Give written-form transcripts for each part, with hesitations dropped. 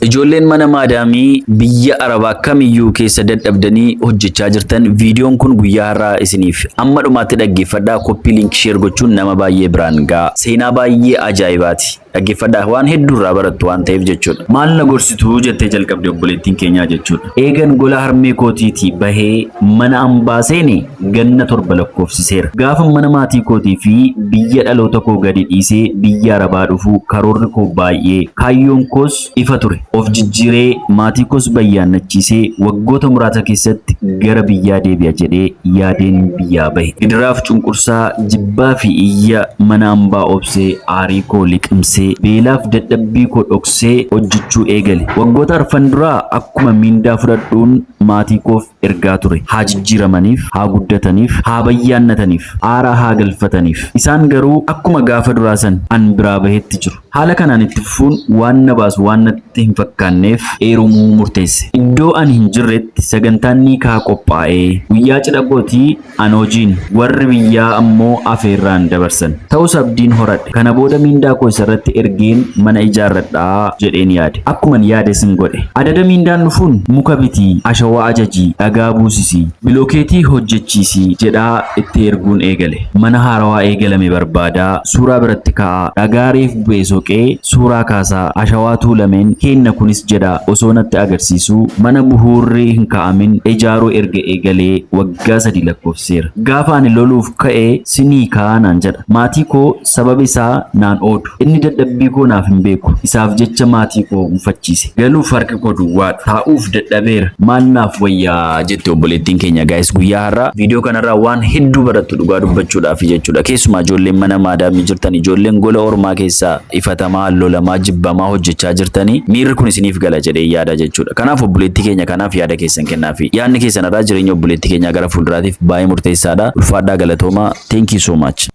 Ijoolleen mana maadaamii biyya Arabaa kamiyyuu keessa dadhabdanii hojjechaa jirtan viidiyoon kun guyyaa har'aa isiniif amma dhumaatti dhaggeeffadhaa koppii link share gochuun nama baay'ee biraan ga'a. Seenaa baay'ee ajaa'ibaati. Dhaggeeffadhaa waan hedduu irraa barattu waan ta'eef jechuudha. Maal na gorsituu jettee jalqabde obboleettiin keenyaa jechuudha. Eegan gola harmee kootiitii bahee mana hambaa seene ganna 7 lakkoofsiseera. Gaafa mana maatii kootii fi biyya dhaloota koo gadi dhiisee biyya Arabaa dhufu karoorri koo baay'ee kaayyoon koos ifa ture. Of jijjiiree maatii koos bayyaannachiisee waggoota muraasa keessatti gara biyyaa deebi'a jedhee yaadeen biyyaa bahe. Gidiraaf cunqursaa jibbaa fi iyya mana hambaa obsee aarii koo liqimsee beelaaf dadhabbii koo dhoksee hojjechuu eegale. Waggoota arfan duraa akkuma mindaa fudhadhuun maatii koof ergaa ture. Haa jijjiiramaniif, haa guddataniif, haa bayyaannataniif, aaraa haa galfataniif. Isaan garuu akkuma gaafa duraa san an biraa bahetti jiru. Haala kanaan itti fufuun waan na baasu waan natti hin fakkaanneef heerumuu murteesse. Iddoo ani hin jirretti sagantaan niikaa qophaa'ee guyyaa cidha kootii an hojiin warri biyyaa ammoo afeerraan dabarsan. Ta'us abdiin horadhe. Kana booda mindaa koo isarratti ergeen mana ijaarradhaa jedheen yaade. Akkuman yaade sin godhe. Adada mindaan dhufuun muka bitii, ashawaa ajajii, dhagaa buusisii, bilookeetii hojjechiisii jedhaa itti erguun eegale. Mana haarawaa eegalame barbaadaa suuraa biratti kaa'aa, dhagaa reef bu'ee soqee suuraa kaasaa, ashawaa tuulameen kenna kunis jedha osoo natti agarsiisu mana buhuurri hin kaa'amin ijaaruu erga eegalee waggaa 3 lakkoofseera. Gaafa ani loluuf ka'ee sinii kaanaan jedha. Maatii koo sababa isaa naan oodu. Inni dadhabbii koo naaf hin beeku. Isaaf jecha maatii koo mufachiise. Galuuf harki koo duwwaadha. Taa'uuf dadhabeera. Maal naaf wayyaa jette obboleettiin keenya gaayis guyyaa har'aa viidiyoo kanarraa waan hedduu barattu dhugaa dubbachuudhaaf jechuudha. Keessumaa ijoolleen mana maadaamii jirtan ijoolleen gola ormaa keessaa ifatamaa lolamaa jibbamaa hojjechaa jirtanii miirri kun isiniif gala jedhee yaada jechuudha. Kanaaf obboleettii keenya kanaaf yaada keessan kennaafi. Yaadni keessan irraa jireenya obboleettii keenyaa gara fuulduraatiif baay'ee murteessaadha. Ulfaadhaa galatoomaa. Thank you so much.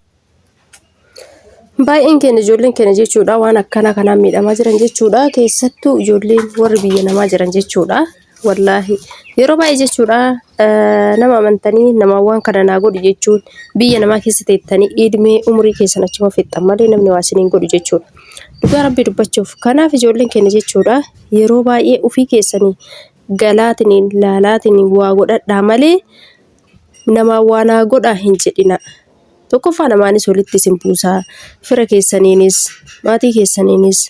Baay'een keenya ijoolleen keenya jechuudha waan akkana kanaan miidhamaa jiran jechuudha. Keessattuu ijoolleen warri biyya namaa jiran jechuudha. Wallaahi yeroo baay'ee jechuudha nama amantanii nama waan kana naa godhu jechuun biyya namaa keessa teettanii idmee umurii keessan achuma fixxan malee namni waa isiniin godhu jechuudha. Dhugaa rabbii dubbachuuf kanaaf ijoolleen keenya jechuudha yeroo baay'ee ofii keessanii galaatiniin laalaatiniin waa godhadhaa malee nama waa naa godhaa hin jedhina. Tokkoffaa namaanis walitti isin buusaa fira keessaniinis maatii keessaniinis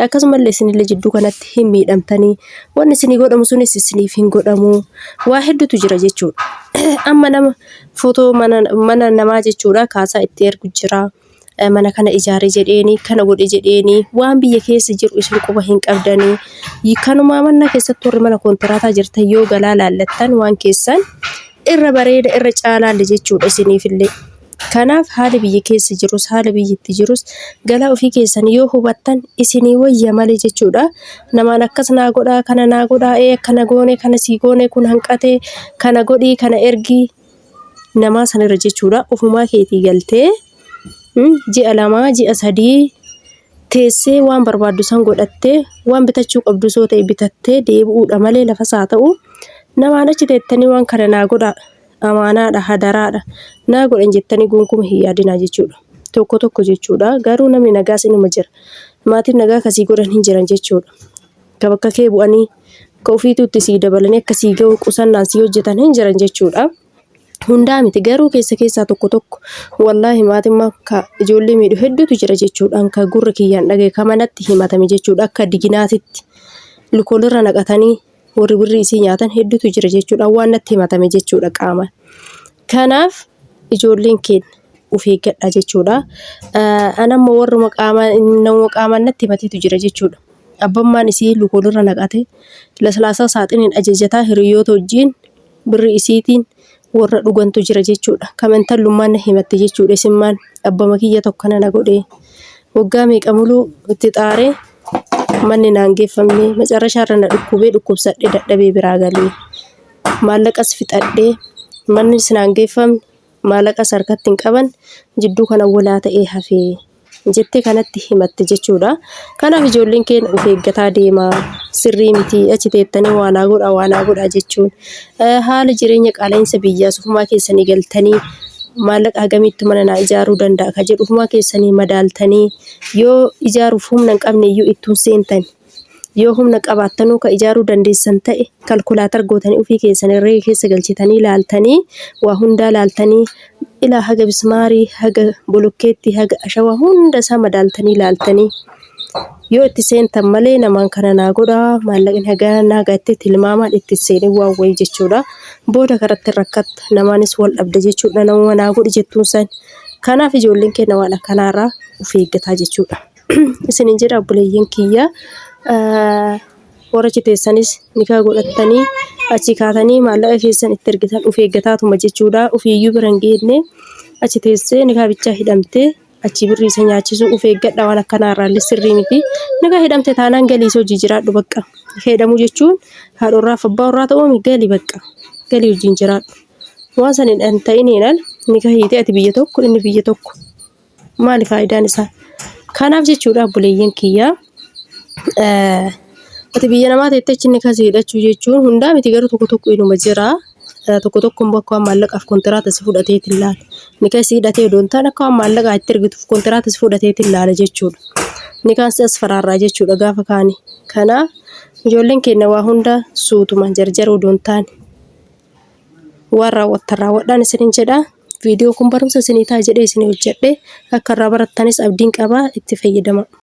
akkasumallee isinillee jidduu kanatti hin miidhamtanii wanni isinii godhamu sunis isiniif hin godhamu waa hedduutu jira jechuudha. Amma nama footoo mana namaa jechuudha kaasaa itti ergu jira. Mana kana ijaare jedheeni kana godhe jedheeni waan biyya keessa jiru isin quba hin qabdanii kanuma mana keessatti warri mana kontiraataa jirtan yoo galaa laallattan waan keessan irra bareeda irra caalaalle jechuudha isiniifillee. Kanaaf haala biyya keessa jirus haala biyyatti jirus galaa ofii keessan yoo hubattan isinii wayya malee jechuudha. Namaan akkas naa godhaa kana naa godhaa kana goone kana sii goone kun hanqatee kana godhii kana ergii namaa sanirra jechuudha ofumaa keetii galtee ji'a 2 ji'a 3 teessee waan barbaaddu san godhattee waan bitachuu qabdu soo ta'e bitattee deebi'uudha malee lafa isaa ta'u namaan achi teettanii waan kana naa godhaa amaanaadha hadaraadha naa godhan jettanii gonkumaa hin yaadinaa jechuudha. Tokko jechuudha garuu namni nagaas inuma jira. Maatiin nagaa kasii godhan hin jiran jechuudha. Bakka kee bu'anii ka ofiituutti sii dabalanii akkasii ga'u qusannaan sii hojjetan hin jiran jechuudha. Hundaa miti garuu keessaa tokko wallaahi maatiin akka ijoollee miidhu hedduutu jira jechuudha. Akka gurra kiyyaan dhagaye kamanatti himatame jechuudha. Akka diginaatitti lukoolirra naqatanii warri birrii isii nyaatan hedduutu jira jechuudha. Waan natti himatame jechuudha qaama. Kanaaf ijoolleen keenya of eeggadha jechuudha. Anammoo warra qaamaan natti himateetu jira jechuudha. Abbammaan isii lukoolirra naqate laslaasaa saaxiniin ajajataa hiriyoota wajjin birrii isiitiin warra dhugantu jira jechuudha. Kamantallummaan na himatte jechuudha. Isimmaan abbama kiyya tokko na godhee waggaa meeqa muluu itti xaaree manni naan geeffamne macarrashaarra na dhukkubsadhee dadhabee biraa galee maallaqas fixadhee manni naan geeffamne maallaqas harkatti hin qaban jidduu kana walaa ta'ee hafee jettee kanatti himatte jechuudha. Kanaaf ijoolleen keenya of eeggataa deemaa sirrii miti achi teettanii waanaa godhaa jechuun haala jireenya qaala'insa biyyaa ofumaa keessanii galtanii maallaqa hagamitti mana naa ijaaruu danda'a ka jedhu ofumaa keessanii madaaltanii yoo ijaaruuf humna hin qabne iyyuu ittuun seentan yoo humna qabaattanuu ka ijaaruu dandeessan ta'e kalkulaatar gootanii ofii keessan irree keessa galchitanii laaltanii waa hundaa laaltanii ilaa haga bismaarii haga bolokkeetti haga ashawaa hunda isaa madaaltanii laaltanii yoo itti seentan malee namaan kana naa godhaa maallaqni hagaa naa gaatti tilmaamaan itti seenee waan wayii jechuudha. Booda karatti rakkatta namaanis wal dhabda jechuudha nama naa godhi jettuun san. Kanaaf ijoolleen keenya waan akkanaarraa of eeggataa jechuudha. Isiniin jedha obboleeyyan kiyya warra citeessanis nikaa godhattanii achi kaatanii maallaqa keessan itti ergitan of eeggataatuma jechuudha. Ofiiyyuu bira hin geenne achi teessee nikaa bichaa hidhamtee achi birrii isa nyaachisuu of eeggadha waan akkanaarraa illee sirrii miti. Nikaa hidhamte taanaan galii hojii jiraadhu bakka. Hidhamuu jechuun haadhorraa fi abbaa warraa ta'uu galii bakka. Galii hojiin jiraadhu. Waan san hin ta'iniin nikaa hiitee ati biyya tokko inni biyya tokko. Maali faayidaan isaa? Kanaaf jechuudha obboleeyyan kiyya ati biyya namaa teettee achi nikaa hidhachuu jechuun hundaa miti garuu tokko inuma jira. Tokko bakka waan maallaqaaf kontiraata si fudhateetiin laala. Nikaa si hidhatee odoon ta'an akka waan maallaqaa itti ergituuf kontiraata si fudhateetiin laala jechuudha. Nikaan si as faraarraa jechuudha gaafa kaani. Kanaaf ijoolleen keenya waa hunda suutuma jarjara odoon ta'an waan raawwattan raawwadhaan isiniin jedha. Viidiyoo kun barumsa isinii ta'a jedhee isinii hojjedhe akka irraa barattanis abdiin qaba itti fayyadama.